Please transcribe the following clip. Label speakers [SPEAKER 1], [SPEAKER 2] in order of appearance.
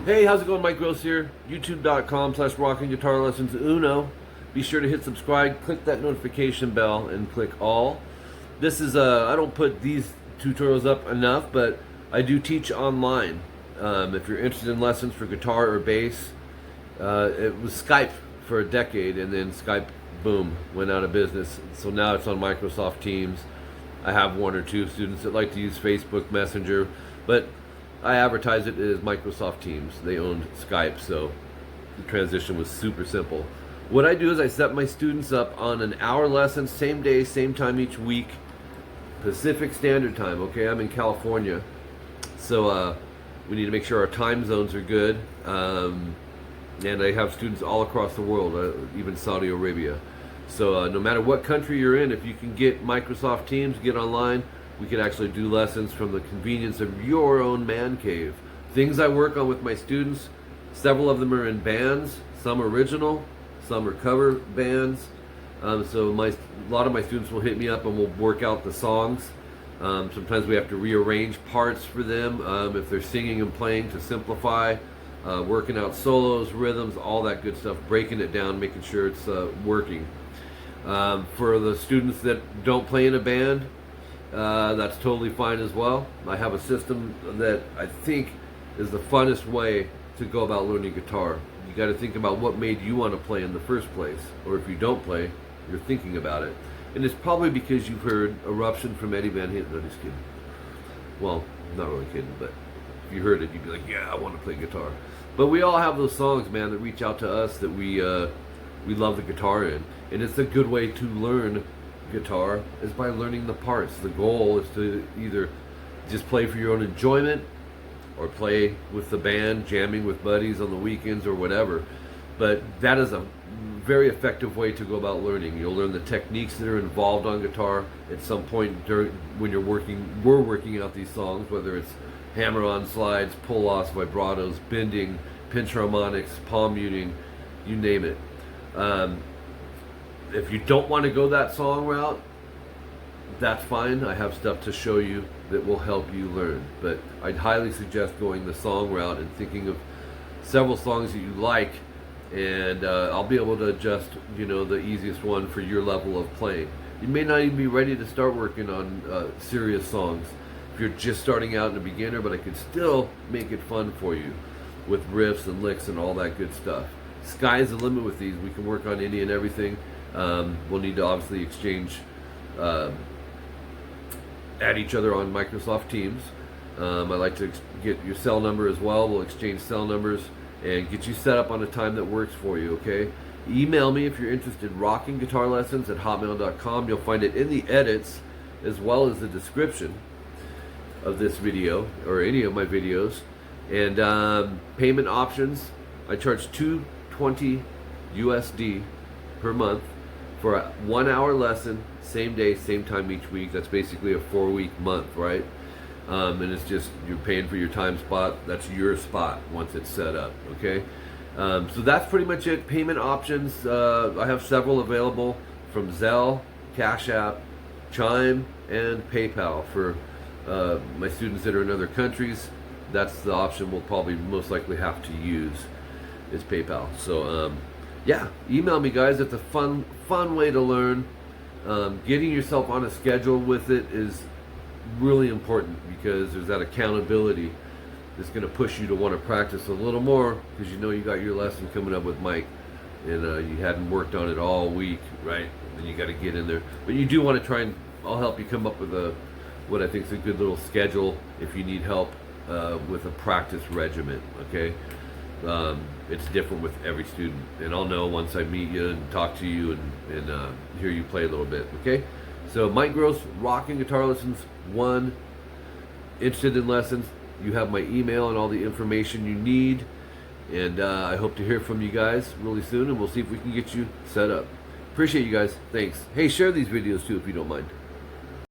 [SPEAKER 1] Hey, how's it going? Mike Gross here. YouTube.com/rockinguitarlessons uno. Be sure to hit subscribe, click that notification bell, and click all. This is, I don't put these tutorials up enough, but I do teach online. If you're interested in lessons for guitar or bass, it was Skype for a decade, and then Skype, boom, went out of business. So now it's on Microsoft Teams. I have one or two students that like to use Facebook Messenger, but I advertise it as Microsoft Teams. They owned Skype, so the transition was super simple. What I do is I set my students up on an hour lesson, same day, same time each week, Pacific Standard Time, okay? I'm in California, so we need to make sure our time zones are good. And I have students all across the world, even Saudi Arabia. So no matter what country you're in, if you can get Microsoft Teams, get online, we can actually do lessons from the convenience of your own man cave. Things I work on with my students, several of them are in bands, some original, some are cover bands. So a lot of my students will hit me up and we'll work out the songs. Sometimes we have to rearrange parts for them if they're singing and playing to simplify, working out solos, rhythms, all that good stuff, breaking it down, making sure it's working. For the students that don't play in a band, that's totally fine as well. I have a system that I think is the funnest way to go about learning guitar. You got to think about what made you want to play in the first place, or if you don't play, you're thinking about it. And it's probably because you've heard Eruption from Eddie Van Halen. No, just kidding. Well, not really kidding, but if you heard it, you'd be like, yeah, I want to play guitar. But we all have those songs, man, that reach out to us that we love the guitar in. And it's a good way to learn guitar is by learning the parts. The goal is to either just play for your own enjoyment or play with the band, jamming with buddies on the weekends or whatever. But that is a very effective way to go about learning. You'll learn the techniques that are involved on guitar at some point during when we're working out these songs, whether it's hammer-on slides, pull-offs, vibratos, bending, pinch harmonics, palm muting, you name it. If you don't want to go that song route, that's fine. I have stuff to show you that will help you learn. But I'd highly suggest going the song route and thinking of several songs that you like, and I'll be able to adjust, the easiest one for your level of playing. You may not even be ready to start working on serious songs if you're just starting out and a beginner, but I could still make it fun for you with riffs and licks and all that good stuff. Sky's the limit with these. We can work on any and everything. We'll need to obviously exchange, add each other on Microsoft Teams. I like to get your cell number as well. We'll exchange cell numbers and get you set up on a time that works for you, okay? Email me if you're interested, rockinguitarlessons@hotmail.com. You'll find it in the edits as well as the description of this video or any of my videos. And payment options, I charge $220 USD per month for a 1 hour lesson, same day, same time each week. That's basically a 4-week month, right? And it's just, you're paying for your time spot. That's your spot once it's set up, okay? So that's pretty much it. Payment options, I have several available from Zelle, Cash App, Chime, and PayPal for my students that are in other countries. That's the option we'll probably most likely have to use is PayPal. So yeah, email me, guys. It's a fun way to learn. Getting yourself on a schedule with it is really important because there's that accountability that's going to push you to want to practice a little more because you got your lesson coming up with Mike and you hadn't worked on it all week, right? And you got to get in there. But you do want to try and I'll help you come up with what I think is a good little schedule if you need help with a practice regimen, okay? It's different with every student, and I'll know once I meet you and talk to you and hear you play a little bit, okay? So Mike Gross, Rockin Guitar Lessons 1, interested in lessons, you have my email and all the information you need, and I hope to hear from you guys really soon, and we'll see if we can get you set up. Appreciate you guys. Thanks. Hey, share these videos too if you don't mind.